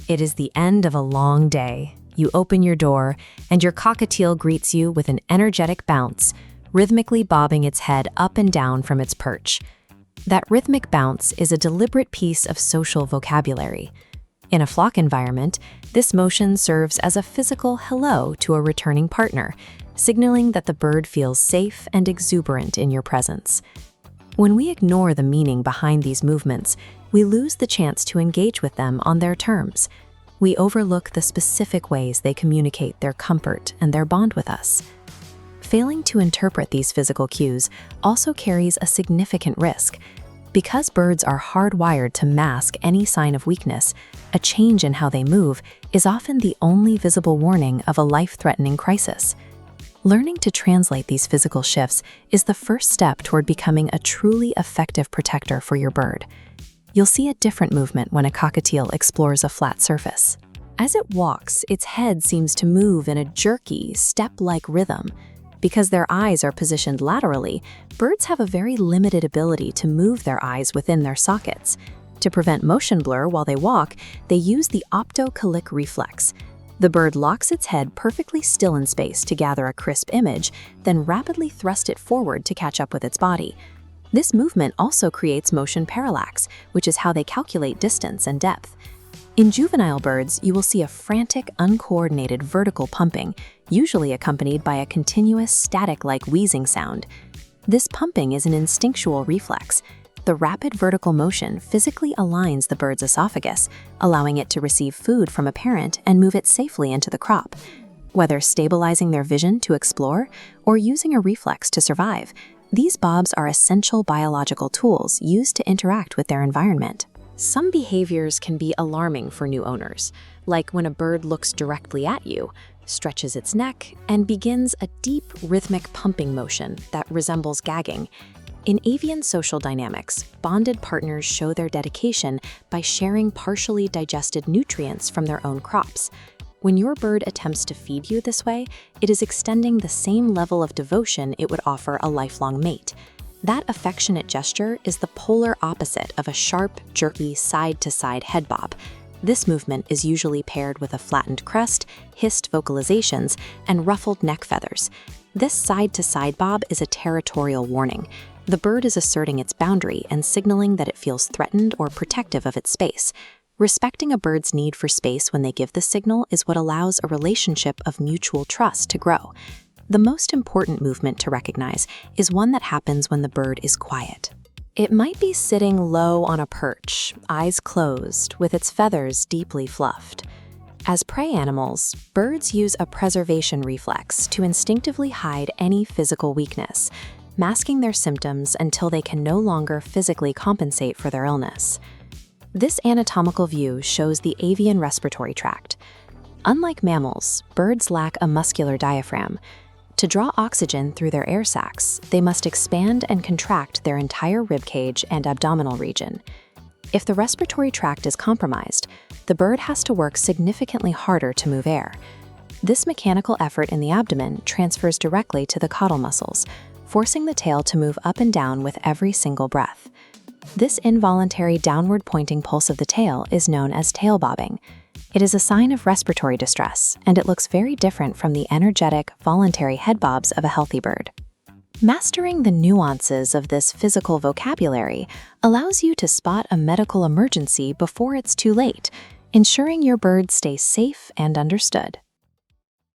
It is the end of a long day. You open your door, and your cockatiel greets you with an energetic bounce, rhythmically bobbing its head up and down from its perch. That rhythmic bounce is a deliberate piece of social vocabulary. In a flock environment, this motion serves as a physical hello to a returning partner, signaling that the bird feels safe and exuberant in your presence. When we ignore the meaning behind these movements, we lose the chance to engage with them on their terms. We overlook the specific ways they communicate their comfort and their bond with us. Failing to interpret these physical cues also carries a significant risk. Because birds are hardwired to mask any sign of weakness, a change in how they move is often the only visible warning of a life-threatening crisis. Learning to translate these physical shifts is the first step toward becoming a truly effective protector for your bird. You'll see a different movement when a cockatiel explores a flat surface. As it walks, its head seems to move in a jerky, step-like rhythm. Because their eyes are positioned laterally, birds have a very limited ability to move their eyes within their sockets. To prevent motion blur while they walk, they use the optocholic reflex. The bird locks its head perfectly still in space to gather a crisp image, then rapidly thrust it forward to catch up with its body. This movement also creates motion parallax, which is how they calculate distance and depth. In juvenile birds, you will see a frantic, uncoordinated vertical pumping, usually accompanied by a continuous static-like wheezing sound. This pumping is an instinctual reflex. The rapid vertical motion physically aligns the bird's esophagus, allowing it to receive food from a parent and move it safely into the crop. Whether stabilizing their vision to explore or using a reflex to survive, these bobs are essential biological tools used to interact with their environment. Some behaviors can be alarming for new owners, like when a bird looks directly at you, stretches its neck, and begins a deep, rhythmic pumping motion that resembles gagging. In avian social dynamics, bonded partners show their dedication by sharing partially digested nutrients from their own crops. When your bird attempts to feed you this way, it is extending the same level of devotion it would offer a lifelong mate. That affectionate gesture is the polar opposite of a sharp, jerky, side-to-side head bob. This movement is usually paired with a flattened crest, hissed vocalizations, and ruffled neck feathers. This side-to-side bob is a territorial warning. The bird is asserting its boundary and signaling that it feels threatened or protective of its space. Respecting a bird's need for space when they give this signal is what allows a relationship of mutual trust to grow. The most important movement to recognize is one that happens when the bird is quiet. It might be sitting low on a perch, eyes closed, with its feathers deeply fluffed. As prey animals, birds use a preservation reflex to instinctively hide any physical weakness, masking their symptoms until they can no longer physically compensate for their illness. This anatomical view shows the avian respiratory tract. Unlike mammals, birds lack a muscular diaphragm. To draw oxygen through their air sacs, they must expand and contract their entire ribcage and abdominal region. If the respiratory tract is compromised, the bird has to work significantly harder to move air. This mechanical effort in the abdomen transfers directly to the caudal muscles, forcing the tail to move up and down with every single breath. This involuntary downward-pointing pulse of the tail is known as tail bobbing. It is a sign of respiratory distress, and it looks very different from the energetic, voluntary head bobs of a healthy bird. Mastering the nuances of this physical vocabulary allows you to spot a medical emergency before it's too late, ensuring your bird stays safe and understood.